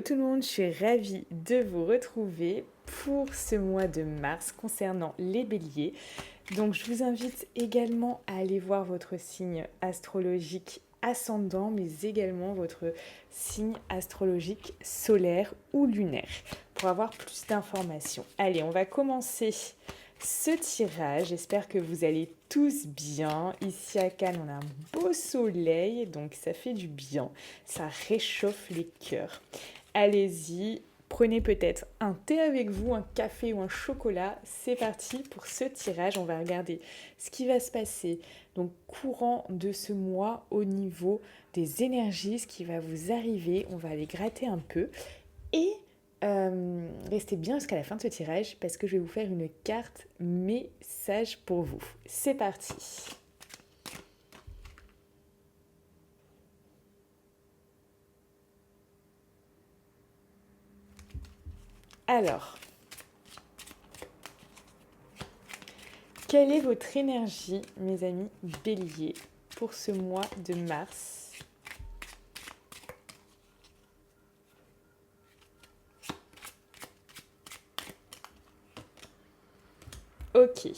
Hello tout le monde, je suis ravie de vous retrouver pour ce mois de mars concernant les béliers. Donc je vous invite également à aller voir votre signe astrologique ascendant, mais également votre signe astrologique solaire ou lunaire pour avoir plus d'informations. Allez, on va commencer ce tirage. J'espère que vous allez tous bien. Ici à Cannes, on a un beau soleil, donc ça fait du bien. Ça réchauffe les cœurs. Allez-y, prenez peut-être un thé avec vous, un café ou un chocolat. C'est parti pour ce tirage. On va regarder ce qui va se passer donc courant de ce mois au niveau des énergies, ce qui va vous arriver. On va aller gratter un peu et restez bien jusqu'à la fin de ce tirage parce que je vais vous faire une carte message pour vous. C'est parti. Alors, quelle est votre énergie, mes amis béliers, pour ce mois de mars ? Ok.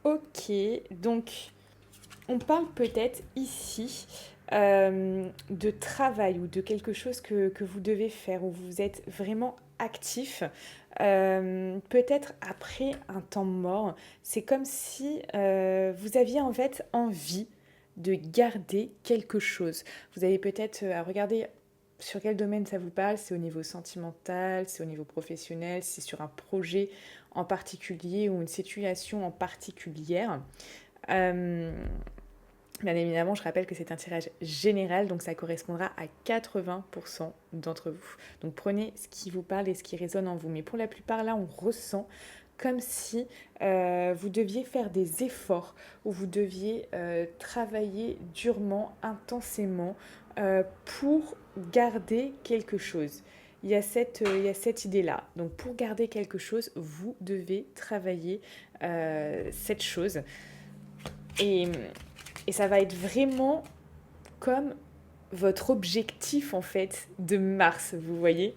Ok, donc on parle peut-être ici de travail ou de quelque chose que vous devez faire, où vous êtes vraiment actif. Peut-être après un temps mort, c'est comme si vous aviez en fait envie de garder quelque chose. Vous avez peut-être à regarder sur quel domaine ça vous parle, c'est au niveau sentimental, c'est au niveau professionnel, c'est sur un projet en particulier ou une situation en particulière. Euh, Bien évidemment, je rappelle que c'est un tirage général, donc ça correspondra à 80% d'entre vous. Donc prenez ce qui vous parle et ce qui résonne en vous. Mais pour la plupart, là, on ressent comme si vous deviez faire des efforts, ou vous deviez travailler durement, intensément, pour garder quelque chose. Il y a cette idée-là. Donc pour garder quelque chose, vous devez travailler cette chose. Et et ça va être vraiment comme votre objectif en fait de Mars, vous voyez.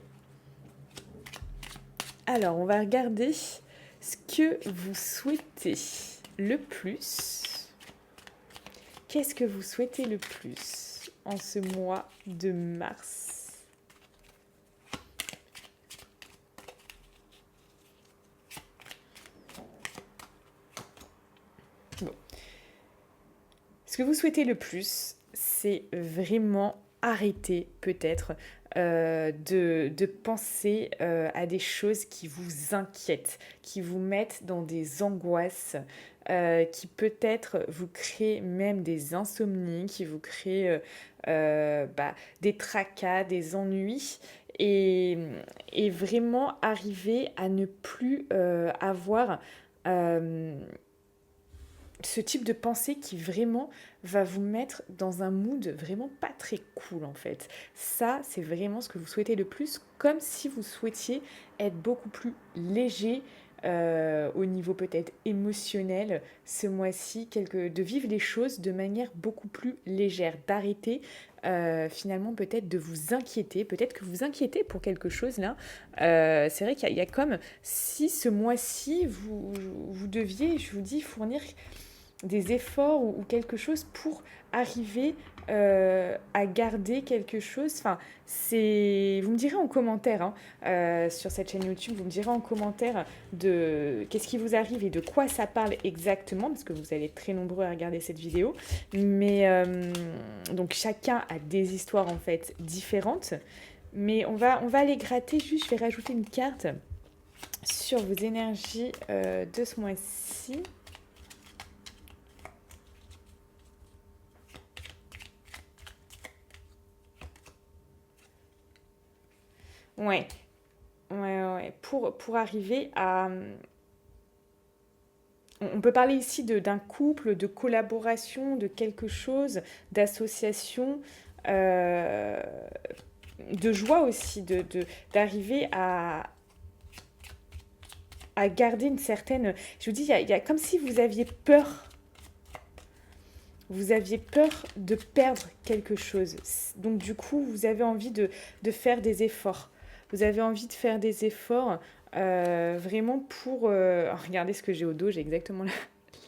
Alors, on va regarder ce que vous souhaitez le plus. Qu'est-ce que vous souhaitez le plus en ce mois de mars ? Bon. Ce que vous souhaitez le plus, c'est vraiment arrêter peut-être de penser à des choses qui vous inquiètent, qui vous mettent dans des angoisses, qui peut-être vous créent même des insomnies, qui vous créent des tracas, des ennuis. Et, et vraiment arriver à ne plus avoir ce type de pensée qui vraiment va vous mettre dans un mood vraiment pas très cool en fait. Ça, c'est vraiment ce que vous souhaitez le plus, comme si vous souhaitiez être beaucoup plus léger au niveau peut-être émotionnel ce mois-ci, de vivre les choses de manière beaucoup plus légère, d'arrêter finalement peut-être de vous inquiéter, peut-être que vous vous inquiétez pour quelque chose là. C'est vrai qu'il y a comme si ce mois-ci vous deviez, je vous dis, fournir des efforts ou quelque chose pour arriver à garder quelque chose. Enfin, c'est... Vous me direz en commentaire sur cette chaîne YouTube, vous me direz en commentaire de qu'est-ce qui vous arrive et de quoi ça parle exactement, parce que vous allez être très nombreux à regarder cette vidéo. Mais donc chacun a des histoires en fait différentes. Mais on va aller gratter, juste je vais rajouter une carte sur vos énergies de ce mois-ci. Ouais, ouais. Pour arriver à... On peut parler ici d'un couple, de collaboration, de quelque chose, d'association, euh, de joie aussi, d'arriver à garder une certaine... Je vous dis, il y a comme si vous aviez peur Vous aviez peur de perdre quelque chose. Donc du coup, vous avez envie de faire des efforts. Vous avez envie de faire des efforts vraiment pour... regardez ce que j'ai au dos, j'ai exactement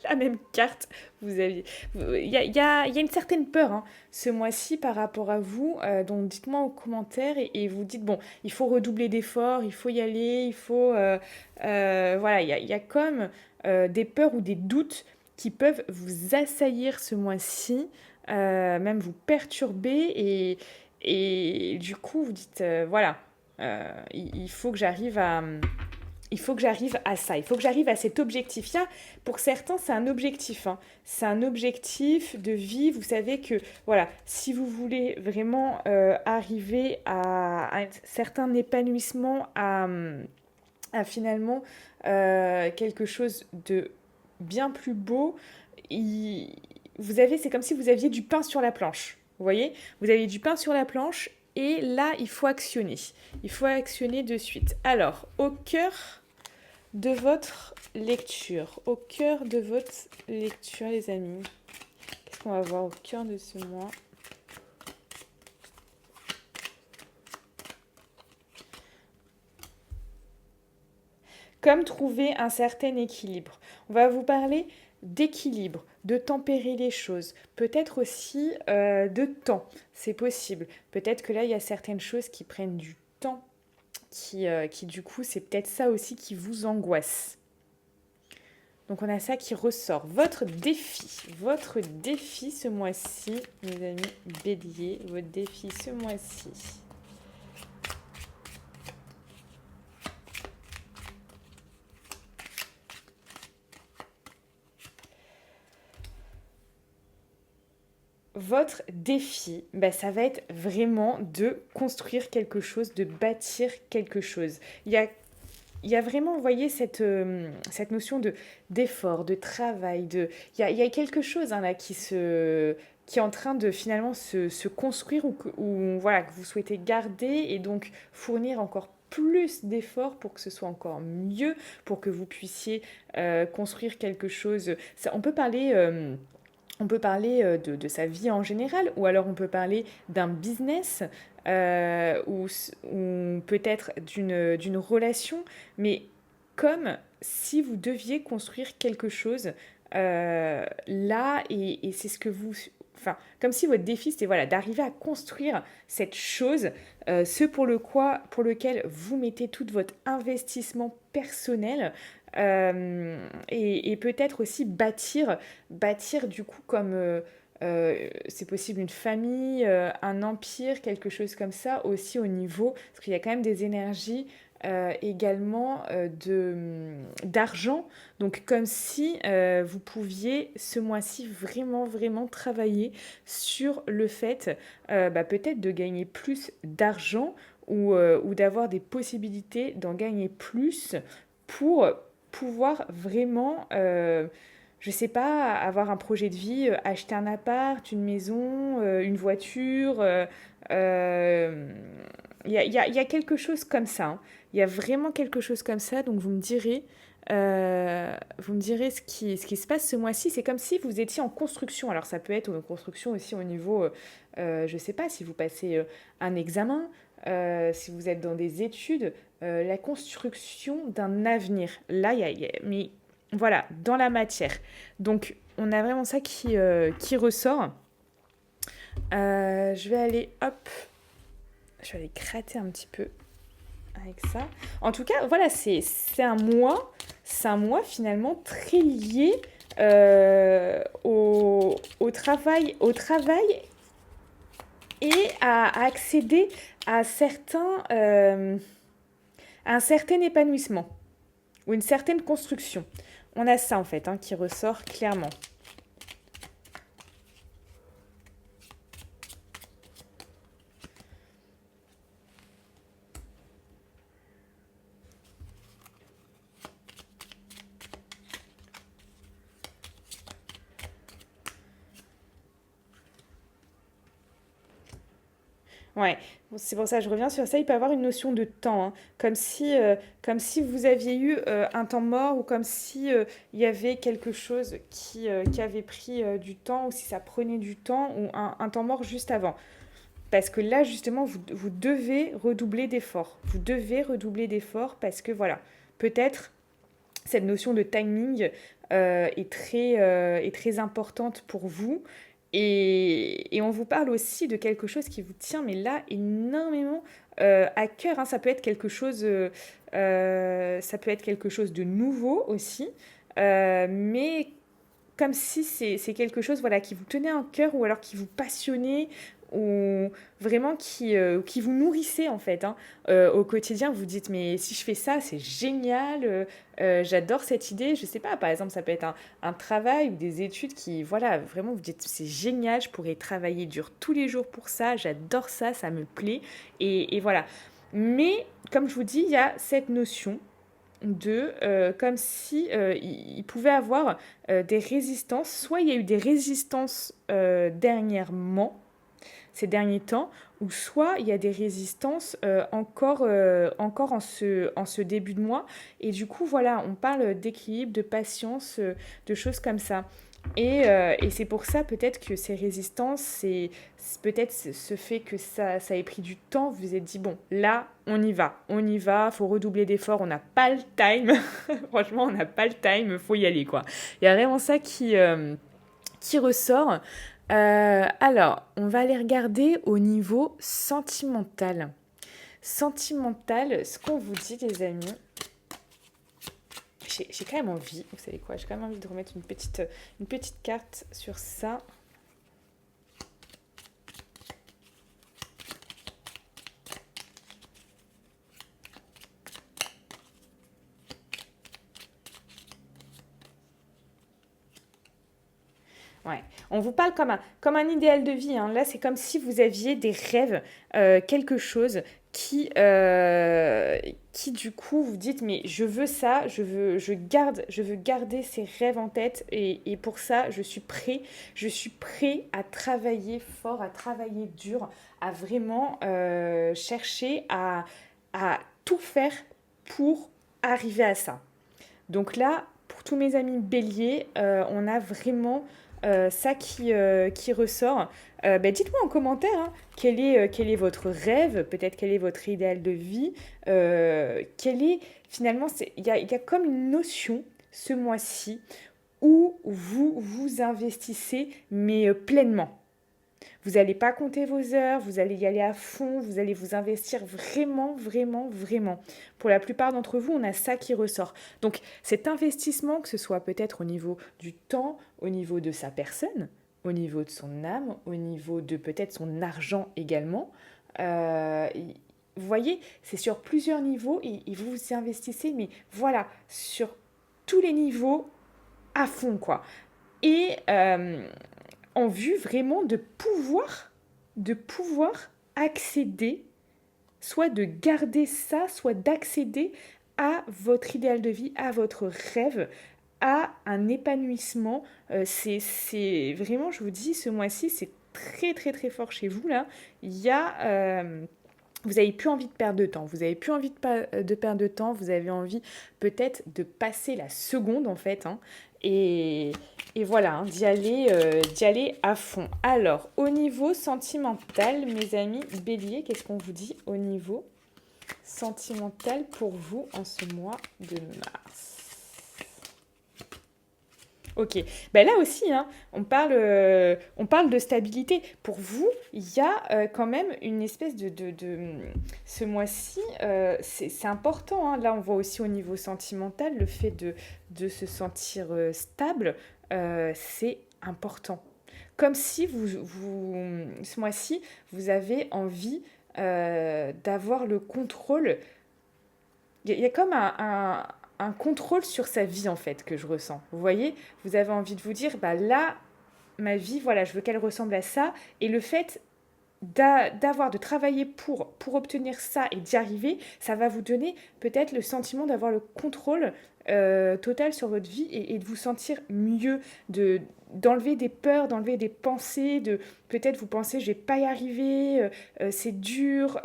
la même carte. Vous avez, il y a une certaine peur hein, ce mois-ci par rapport à vous. Donc dites-moi en commentaire et vous dites, bon, il faut redoubler d'efforts, il faut y aller, il faut... voilà, il y a comme des peurs ou des doutes qui peuvent vous assaillir ce mois-ci, même vous perturber et du coup vous dites, voilà, il faut que j'arrive à il faut que j'arrive à ça, il faut que j'arrive à cet objectif. Là, pour certains, c'est un objectif. Hein. C'est un objectif de vie. Vous savez que, voilà, si vous voulez vraiment arriver à un certain épanouissement, à finalement quelque chose de bien plus beau, vous avez, c'est comme si vous aviez du pain sur la planche. Vous voyez, vous avez du pain sur la planche et là, il faut actionner. Il faut actionner de suite. Alors, au cœur de votre lecture, au cœur de votre lecture, les amis, qu'est-ce qu'on va voir au cœur de ce mois? Comme trouver un certain équilibre. On va vous parler d'équilibre, de tempérer les choses, peut-être aussi de temps, c'est possible. Peut-être que là, il y a certaines choses qui prennent du temps, qui du coup, c'est peut-être ça aussi qui vous angoisse. Donc on a ça qui ressort. Votre défi ce mois-ci, mes amis béliers, votre défi ce mois-ci. Votre défi, ça va être vraiment de construire quelque chose, de bâtir quelque chose. Il y a vraiment, vous voyez, cette notion d'effort, de travail. Il y a quelque chose hein, là qui est en train de finalement se construire ou voilà, que vous souhaitez garder et donc fournir encore plus d'efforts pour que ce soit encore mieux, pour que vous puissiez construire quelque chose. Ça, on peut parler de sa vie en général, ou alors on peut parler d'un business, ou peut-être d'une relation, mais comme si vous deviez construire quelque chose là, et c'est ce que vous... Enfin, comme si votre défi, c'était voilà, d'arriver à construire cette chose, ce pour lequel vous mettez tout votre investissement personnel, et peut-être aussi bâtir du coup comme c'est possible une famille, un empire, quelque chose comme ça aussi au niveau, parce qu'il y a quand même des énergies également d'argent, donc comme si vous pouviez ce mois-ci vraiment travailler sur le fait peut-être de gagner plus d'argent ou d'avoir des possibilités d'en gagner plus pour pouvoir vraiment, je sais pas, avoir un projet de vie, acheter un appart, une maison, une voiture. Il y a quelque chose comme ça. Hein. Il y a vraiment quelque chose comme ça. Donc vous me direz ce qui se passe ce mois-ci. C'est comme si vous étiez en construction. Alors ça peut être une construction aussi au niveau, je sais pas, si vous passez un examen, si vous êtes dans des études, la construction d'un avenir. Là, mais voilà, dans la matière. Donc, on a vraiment ça qui ressort. Je vais aller gratter un petit peu avec ça. En tout cas, voilà, c'est un mois finalement très lié au travail et à accéder à un certain épanouissement ou une certaine construction. On a ça en fait hein, qui ressort clairement. Ouais, bon, c'est pour ça que je reviens sur ça. Il peut y avoir une notion de temps, hein. Comme si vous aviez eu un temps mort ou comme si il y avait quelque chose qui avait pris du temps ou si ça prenait du temps ou un temps mort juste avant. Parce que là, justement, vous devez redoubler d'efforts. Vous devez redoubler d'efforts parce que voilà, peut-être cette notion de timing est très importante pour vous. Et on vous parle aussi de quelque chose qui vous tient, mais là, énormément à cœur, hein. Ça peut être quelque chose de nouveau aussi, mais comme si c'est quelque chose voilà, qui vous tenait à cœur ou alors qui vous passionnait ou vraiment qui vous nourrissait en fait, hein. Au quotidien, vous dites mais si je fais ça, c'est génial, j'adore cette idée. Je sais pas, par exemple, ça peut être un travail ou des études qui, voilà, vraiment vous dites c'est génial, je pourrais travailler dur tous les jours pour ça, j'adore ça, ça me plaît. Et voilà. Mais comme je vous dis, il y a cette notion de comme si il pouvait avoir des résistances. Soit il y a eu des résistances dernièrement, ces derniers temps, ou soit il y a des résistances encore en ce début de mois. Et du coup, voilà, on parle d'équilibre, de patience, de choses comme ça. Et c'est pour ça peut-être que ces résistances, peut-être ce fait que ça ait pris du temps, vous vous êtes dit, bon, là, on y va, faut redoubler d'efforts, on n'a pas le time, franchement, on n'a pas le time, faut y aller, quoi. Il y a vraiment ça qui ressort. Alors, on va aller regarder au niveau sentimental. Sentimental, ce qu'on vous dit, les amis, j'ai quand même envie, vous savez quoi, j'ai quand même envie de remettre une petite carte sur ça. Ouais. On vous parle comme un idéal de vie, hein. Là, c'est comme si vous aviez des rêves, quelque chose qui du coup vous dites mais je veux ça, je veux garder ces rêves en tête et pour ça je suis prêt à travailler fort, à travailler dur, à vraiment chercher à tout faire pour arriver à ça. Donc là, pour tous mes amis béliers, on a vraiment ça qui ressort. Dites-moi en commentaire hein, quel est votre rêve, peut-être quel est votre idéal de vie. Quel est finalement, il y a comme une notion ce mois-ci où vous vous investissez, mais pleinement. Vous n'allez pas compter vos heures, vous allez y aller à fond, vous allez vous investir vraiment, vraiment, vraiment. Pour la plupart d'entre vous, on a ça qui ressort. Donc cet investissement, que ce soit peut-être au niveau du temps, au niveau de sa personne, au niveau de son âme, au niveau de peut-être son argent également, euh, vous voyez, c'est sur plusieurs niveaux et vous vous investissez, mais voilà, sur tous les niveaux à fond, quoi. Et en vue vraiment de pouvoir accéder, soit de garder ça, soit d'accéder à votre idéal de vie, à votre rêve, à un épanouissement. C'est vraiment, je vous dis, ce mois-ci, c'est très très très fort chez vous là. Il y a vous n'avez plus envie de perdre de temps, vous n'avez plus envie de perdre de temps, vous avez envie peut-être de passer la seconde en fait, hein, et, et voilà, hein, d'y aller à fond. Alors, au niveau sentimental, mes amis béliers, qu'est-ce qu'on vous dit au niveau sentimental pour vous en ce mois de mars? Ok, ben là aussi, hein, on parle de stabilité. Pour vous, il y a quand même une espèce ce mois-ci, c'est important, hein. Là, on voit aussi au niveau sentimental, le fait de se sentir stable, c'est important. Comme si ce mois-ci, vous avez envie d'avoir le contrôle. Il y a comme un contrôle sur sa vie, en fait, que je ressens. Vous voyez, vous avez envie de vous dire, bah là, ma vie, voilà, je veux qu'elle ressemble à ça. Et le fait de travailler pour obtenir ça et d'y arriver, ça va vous donner peut-être le sentiment d'avoir le contrôle total sur votre vie et de vous sentir mieux, d'enlever des peurs, d'enlever des pensées, de peut-être vous pensez je vais pas y arriver, c'est dur,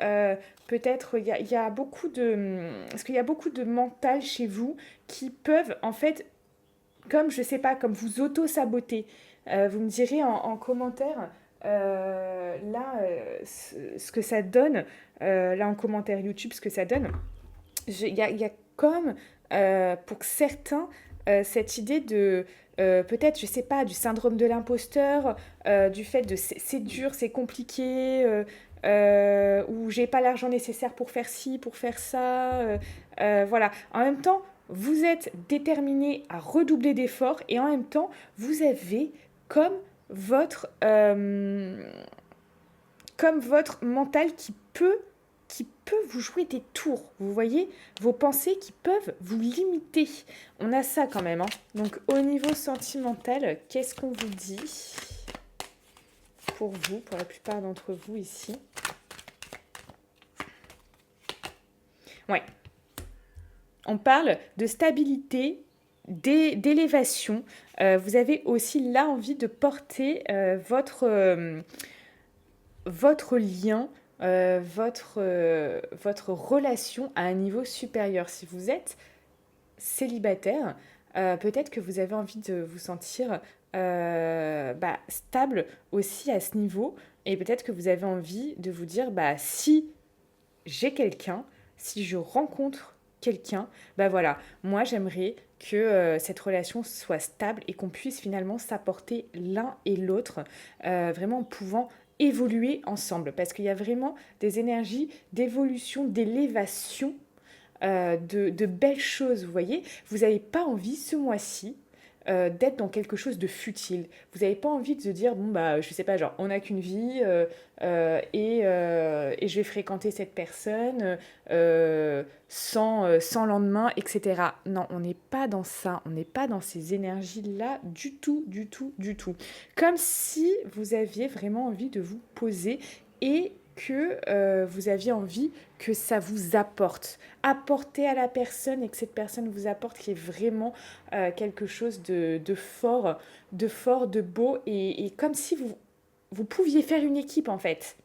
peut-être il y a beaucoup est-ce qu'il y a beaucoup de mental chez vous qui peuvent en fait, comme je sais pas, comme vous auto-saboter. Vous me direz en commentaire là ce que ça donne, là en commentaire YouTube ce que ça donne. Il y a comme pour certains cette idée de peut-être, je sais pas, du syndrome de l'imposteur, du fait de c'est dur, c'est compliqué, ou j'ai pas l'argent nécessaire pour faire ci, pour faire ça. Voilà. En même temps, vous êtes déterminé à redoubler d'efforts et en même temps, vous avez comme votre, comme votre mental qui peut vous jouer des tours. Vous voyez, vos pensées qui peuvent vous limiter. On a ça quand même. Hein. Donc au niveau sentimental, qu'est-ce qu'on vous dit pour vous, pour la plupart d'entre vous ici? Ouais. On parle de stabilité, d'élévation. Vous avez aussi là envie de porter votre lien, votre relation à un niveau supérieur. Si vous êtes célibataire, peut-être que vous avez envie de vous sentir stable aussi à ce niveau. Et peut-être que vous avez envie de vous dire, si j'ai quelqu'un, si je rencontre quelqu'un, voilà, moi j'aimerais que cette relation soit stable et qu'on puisse finalement s'apporter l'un et l'autre, vraiment en pouvant évoluer ensemble. Parce qu'il y a vraiment des énergies d'évolution, d'élévation, de belles choses, vous voyez. Vous n'avez pas envie ce mois-ci d'être dans quelque chose de futile. Vous n'avez pas envie de se dire, je sais pas, genre, on n'a qu'une vie et je vais fréquenter cette personne sans lendemain, etc. Non, on n'est pas dans ça. On n'est pas dans ces énergies-là du tout, du tout, du tout. Comme si vous aviez vraiment envie de vous poser et que vous aviez envie que ça vous apporte. Apporter à la personne et que cette personne vous apporte qui est vraiment quelque chose de fort, de beau et comme si vous pouviez faire une équipe en fait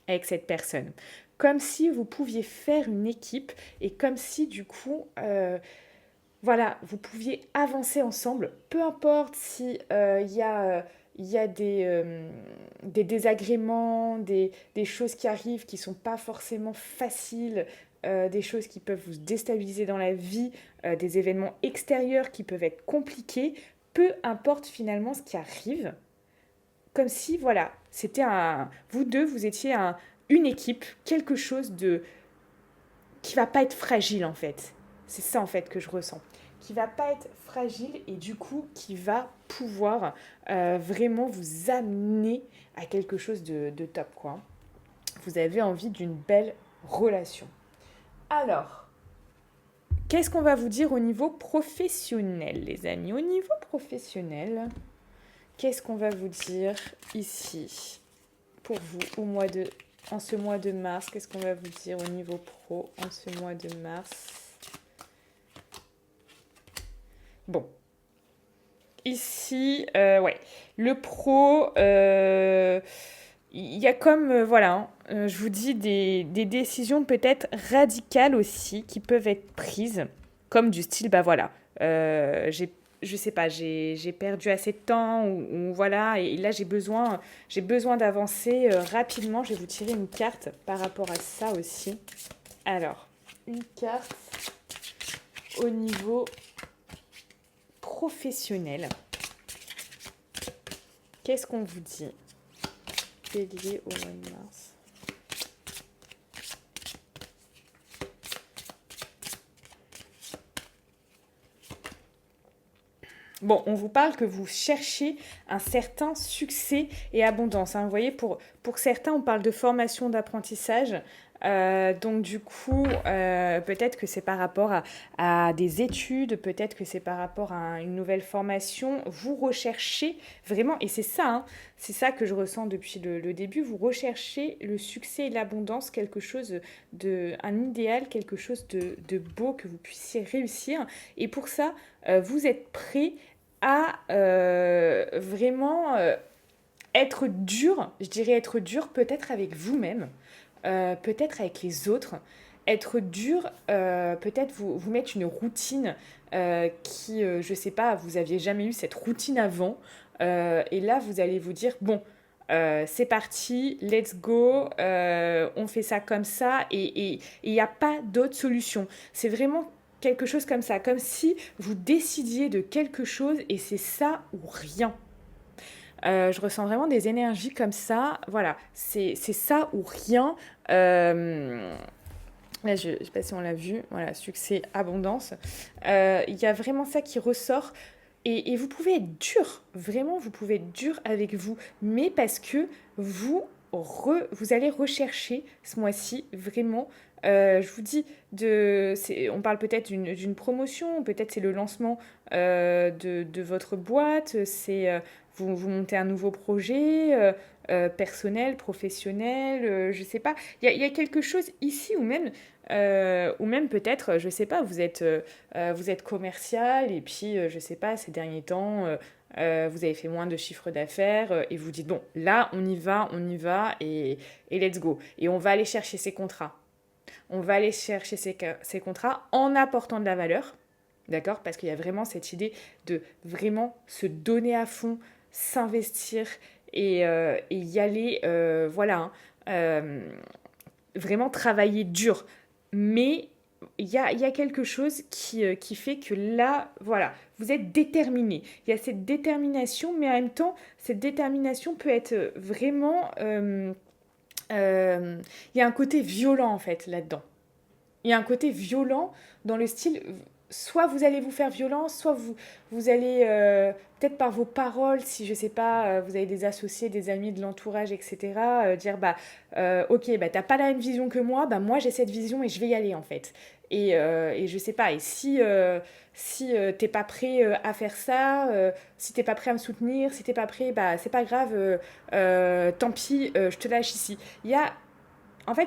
avec cette personne. Comme si vous pouviez faire une équipe et comme si du coup, voilà, vous pouviez avancer ensemble, peu importe si il y a des désagréments, des choses qui arrivent qui ne sont pas forcément faciles, des choses qui peuvent vous déstabiliser dans la vie, des événements extérieurs qui peuvent être compliqués, peu importe finalement ce qui arrive, comme si, voilà, vous deux, vous étiez une équipe, quelque chose qui va pas être fragile en fait. C'est ça en fait que je ressens. Qui va pas être fragile et du coup qui va pouvoir vraiment vous amener à quelque chose de top quoi. Vous avez envie d'une belle relation. Alors, qu'est-ce qu'on va vous dire au niveau professionnel les amis? Au niveau professionnel, qu'est-ce qu'on va vous dire ici pour vous en ce mois de mars? Qu'est-ce qu'on va vous dire au niveau pro en ce mois de mars? Bon. Ici, ouais. Le pro, il y a comme, voilà, je vous dis des décisions peut-être radicales aussi qui peuvent être prises, comme du style, voilà, je sais pas, j'ai perdu assez de temps, ou voilà, et là j'ai besoin d'avancer rapidement. Je vais vous tirer une carte par rapport à ça aussi. Alors, une carte au niveau professionnel. Qu'est-ce qu'on vous dit? Bélier au mois de mars. Bon, on vous parle que vous cherchez un certain succès et abondance. Hein. Vous voyez, pour certains, on parle de formation, d'apprentissage. Donc du coup, peut-être que c'est par rapport à des études, peut-être que c'est par rapport à une nouvelle formation. Vous recherchez vraiment, et c'est ça, hein, c'est ça que je ressens depuis le début, vous recherchez le succès et l'abondance, quelque chose un idéal, quelque chose de beau que vous puissiez réussir. Et pour ça, vous êtes prêt à vraiment être dur, je dirais être dur peut-être avec vous-même, peut-être avec les autres. Être dur, peut-être vous mettre une routine qui, je sais pas, vous aviez jamais eu cette routine avant. Et là, vous allez vous dire, bon, c'est parti, let's go, on fait ça comme ça, et il n'y a pas d'autre solution. C'est vraiment quelque chose comme ça, comme si vous décidiez de quelque chose et c'est ça ou rien. Je ressens vraiment des énergies comme ça. Voilà, c'est ça ou rien. Là, je ne sais pas si on l'a vu. Voilà, succès, abondance. Il y a vraiment ça qui ressort. Et vous pouvez être dur, vraiment, vous pouvez être dur avec vous, mais parce que vous allez rechercher ce mois-ci vraiment, je vous dis, on parle peut-être d'une promotion, peut-être c'est le lancement de votre boîte, vous montez un nouveau projet personnel, professionnel, je ne sais pas. Il y a quelque chose ici ou même peut-être, je ne sais pas, vous êtes commercial et puis, je ne sais pas, ces derniers temps, vous avez fait moins de chiffre d'affaires et vous dites, bon, là, on y va et let's go. Et on va aller chercher ces contrats. On va aller chercher ces contrats en apportant de la valeur, d'accord? Parce qu'il y a vraiment cette idée de vraiment se donner à fond, s'investir et y aller, voilà, hein, vraiment travailler dur. Mais il y a quelque chose qui fait que là, voilà, vous êtes déterminé. Il y a cette détermination, mais en même temps, cette détermination peut être vraiment... il y a un côté violent, en fait, là-dedans. Il y a un côté violent dans le style, soit vous allez vous faire violence, soit vous allez, peut-être par vos paroles, si je sais pas, vous avez des associés, des amis de l'entourage, etc., dire, bah, ok, bah, t'as pas la même vision que moi j'ai cette vision et je vais y aller en fait. Et je sais pas, et si t'es pas prêt à faire ça, si t'es pas prêt à me soutenir, si t'es pas prêt, bah c'est pas grave, tant pis, je te lâche ici. Il y a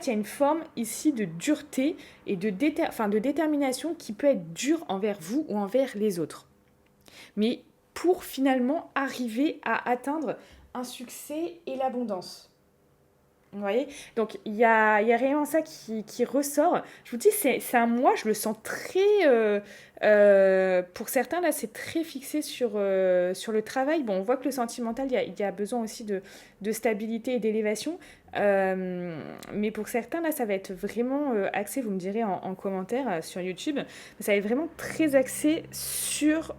une forme ici de dureté et de détermination qui peut être dure envers vous ou envers les autres. Mais pour finalement arriver à atteindre un succès et l'abondance. Vous voyez? Donc, il y a réellement ça qui ressort. Je vous dis, c'est un moi, je le sens très... pour certains, là, c'est très fixé sur le travail. Bon, on voit que le sentimental, il y a besoin aussi de stabilité et d'élévation. Mais pour certains, là, ça va être vraiment axé, vous me direz en commentaire sur YouTube, ça va être vraiment très axé sur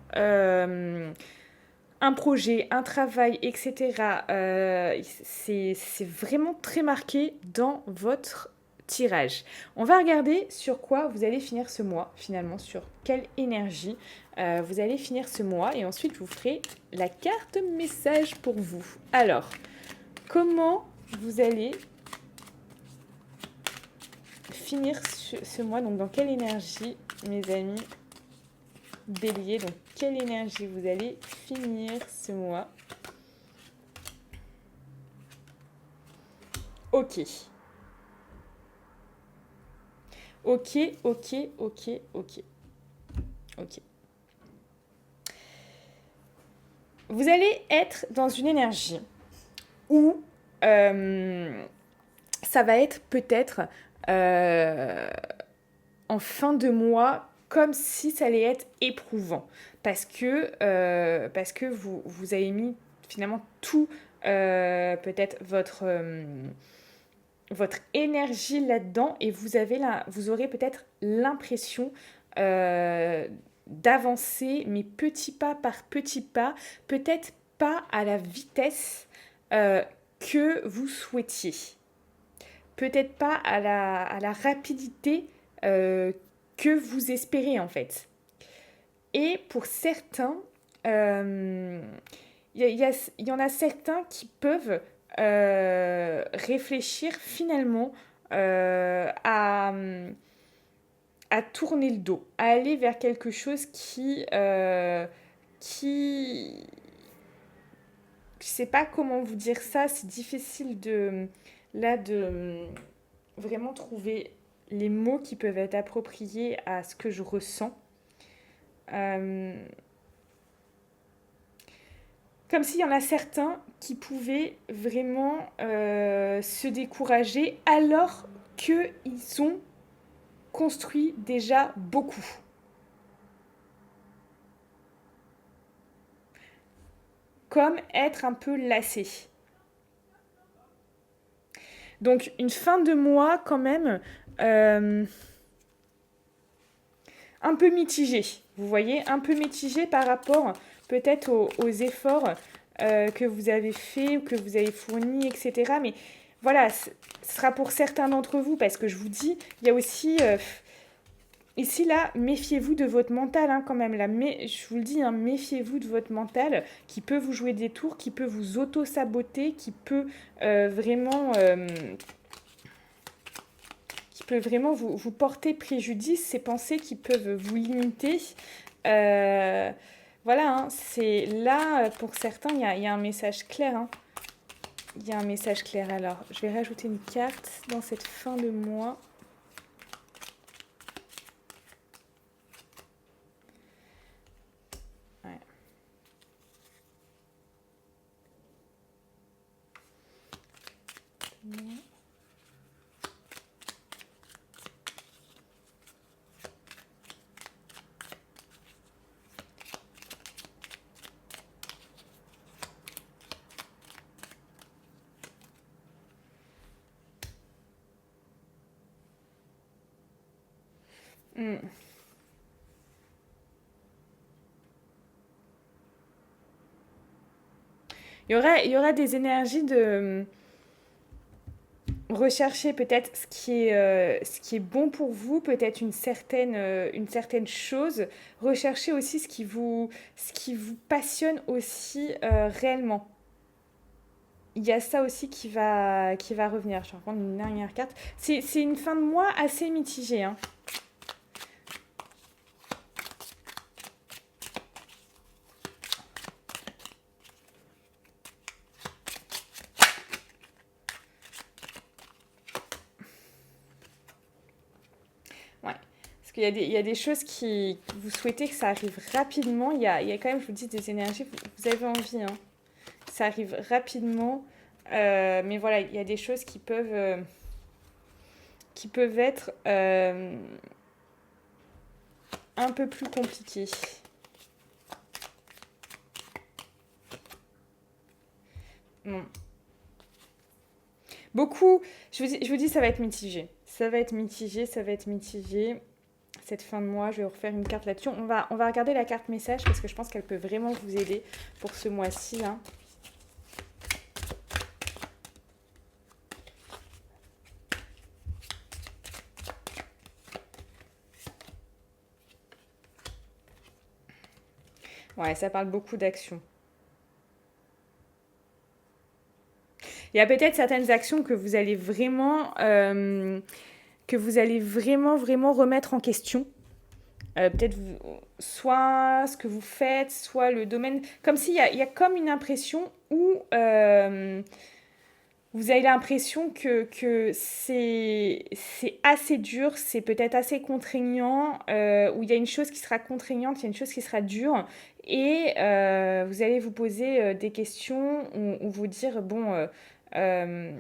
un projet, un travail, etc. C'est vraiment très marqué dans votre tirage. On va regarder sur quoi vous allez finir ce mois, finalement, sur quelle énergie vous allez finir ce mois. Et ensuite, je vous ferai la carte message pour vous. Alors, comment vous allez finir ce mois? Donc, dans quelle énergie, mes amis Bélier, donc quelle énergie vous allez finir ce mois? Ok. Ok, ok, ok, ok. Ok. Vous allez être dans une énergie où ça va être peut-être en fin de mois comme si ça allait être éprouvant parce que vous avez mis finalement tout peut-être votre énergie là-dedans et vous aurez peut-être l'impression d'avancer, mais petit pas par petit pas, peut-être pas à la vitesse que vous souhaitiez. Peut-être pas à la rapidité que vous espérez en fait. Et pour certains, il y en a certains qui peuvent réfléchir finalement à tourner le dos, à aller vers quelque chose qui... Je sais pas comment vous dire ça, c'est difficile de vraiment trouver les mots qui peuvent être appropriés à ce que je ressens. Euh, Comme s'il y en a certains qui pouvaient vraiment se décourager alors qu'ils ont construit déjà beaucoup. Comme être un peu lassé. Donc une fin de mois quand même un peu mitigée. Vous voyez, un peu mitigée par rapport peut-être aux efforts que vous avez faits ou que vous avez fournis, etc. Mais voilà, ce sera pour certains d'entre vous parce que je vous dis, il y a aussi... ici, là, méfiez-vous de votre mental hein, quand même. Là, mais, je vous le dis, hein, méfiez-vous de votre mental qui peut vous jouer des tours, qui peut vous auto-saboter, qui peut vraiment vous porter préjudice, ces pensées qui peuvent vous limiter. Euh, voilà, hein, c'est là, pour certains, il y a un message clair. Hein. Il y a un message clair. Alors, je vais rajouter une carte dans cette fin de mois. Ouais. Mm. Il y aura des énergies de rechercher peut-être ce qui est bon pour vous, peut-être une certaine chose. Recherchez aussi ce qui vous passionne aussi réellement. Il y a ça aussi qui va revenir. Je vais reprendre une dernière carte. C'est une fin de mois assez mitigée. Hein. Ouais. Parce qu'il y a des choses qui vous souhaitez que ça arrive rapidement. Il y a quand même, je vous dis, des énergies. Vous avez envie. Hein. Ça arrive rapidement. Mais voilà, il y a des choses qui peuvent être un peu plus compliquées. Bon. Beaucoup, je vous dis, ça va être mitigé. Ça va être mitigé, ça va être mitigé. Cette fin de mois, je vais refaire une carte là-dessus. On va regarder la carte message parce que je pense qu'elle peut vraiment vous aider pour ce mois-ci. Hein. Ouais, ça parle beaucoup d'action. Il y a peut-être certaines actions que vous allez vraiment, vraiment remettre en question. Peut-être soit ce que vous faites, soit le domaine. Comme s'il y a comme une impression où vous avez l'impression que c'est assez dur, c'est peut-être assez contraignant, où il y a une chose qui sera contraignante, il y a une chose qui sera dure, et vous allez vous poser des questions ou vous dire, bon, euh,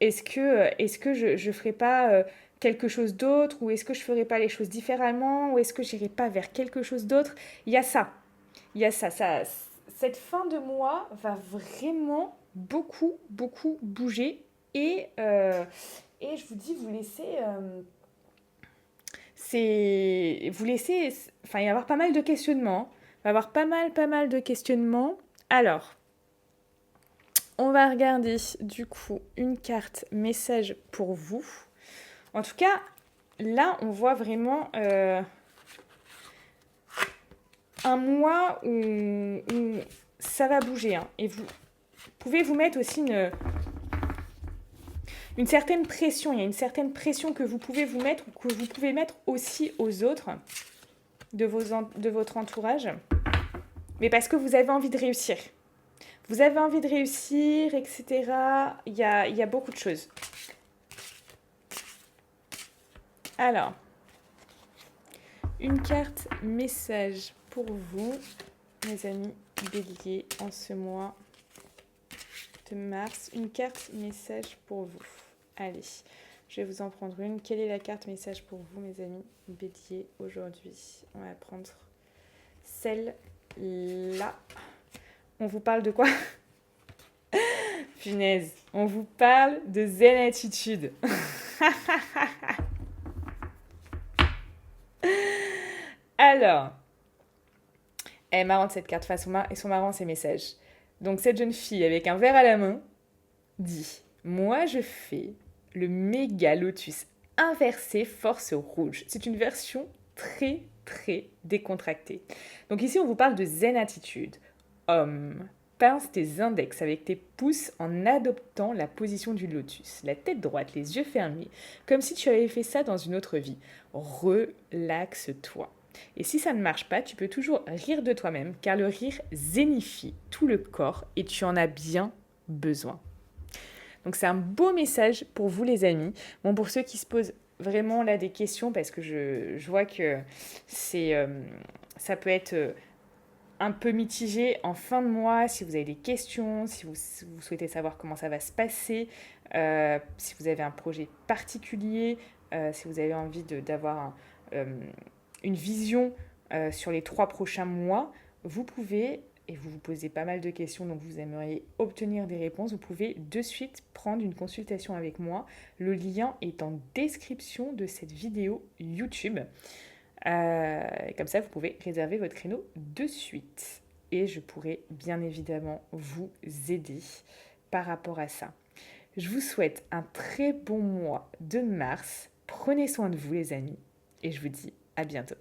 est-ce que je ne ferai pas quelque chose d'autre, ou est-ce que je ne ferai pas les choses différemment, ou est-ce que j'irai pas vers quelque chose d'autre. Il y a ça. Il y a ça. Cette fin de mois va vraiment beaucoup, beaucoup bouger. Et je vous dis, vous laissez, enfin, il va y avoir pas mal de questionnements. Il va y avoir pas mal de questionnements. Alors, on va regarder du coup une carte message pour vous. En tout cas, là, on voit vraiment un mois où ça va bouger. Hein. Et vous pouvez vous mettre aussi une certaine pression. Il y a une certaine pression que vous pouvez vous mettre ou que vous pouvez mettre aussi aux autres de votre entourage. Mais parce que vous avez envie de réussir. Vous avez envie de réussir, etc. Il y a beaucoup de choses. Alors, une carte message pour vous, mes amis béliers, en ce mois de mars. Une carte message pour vous. Allez, je vais vous en prendre une. Quelle est la carte message pour vous, mes amis béliers, aujourd'hui? On va prendre celle-là. On vous parle de quoi? Punaise, on vous parle de zen attitude. Alors, elle est marrante cette carte face aux mains et sont marrants ces messages. Donc cette jeune fille avec un verre à la main dit « Moi je fais le méga lotus inversé force rouge ». C'est une version très très décontractée. Donc ici on vous parle de zen attitude. Homme, pince tes index avec tes pouces en adoptant la position du lotus. La tête droite, les yeux fermés, comme si tu avais fait ça dans une autre vie. Relaxe-toi. Et si ça ne marche pas, tu peux toujours rire de toi-même, car le rire zénifie tout le corps et tu en as bien besoin. Donc c'est un beau message pour vous les amis. Bon, pour ceux qui se posent vraiment là des questions, parce que je vois que ça peut être un peu mitigé en fin de mois, si vous avez des questions, si vous souhaitez savoir comment ça va se passer, si vous avez un projet particulier, si vous avez envie d'avoir une vision sur les 3 prochains mois, vous pouvez, et vous vous posez pas mal de questions, donc vous aimeriez obtenir des réponses, vous pouvez de suite prendre une consultation avec moi. Le lien est en description de cette vidéo YouTube. Comme ça, vous pouvez réserver votre créneau de suite. Et je pourrai bien évidemment vous aider par rapport à ça. Je vous souhaite un très bon mois de mars. Prenez soin de vous les amis. Et je vous dis à bientôt.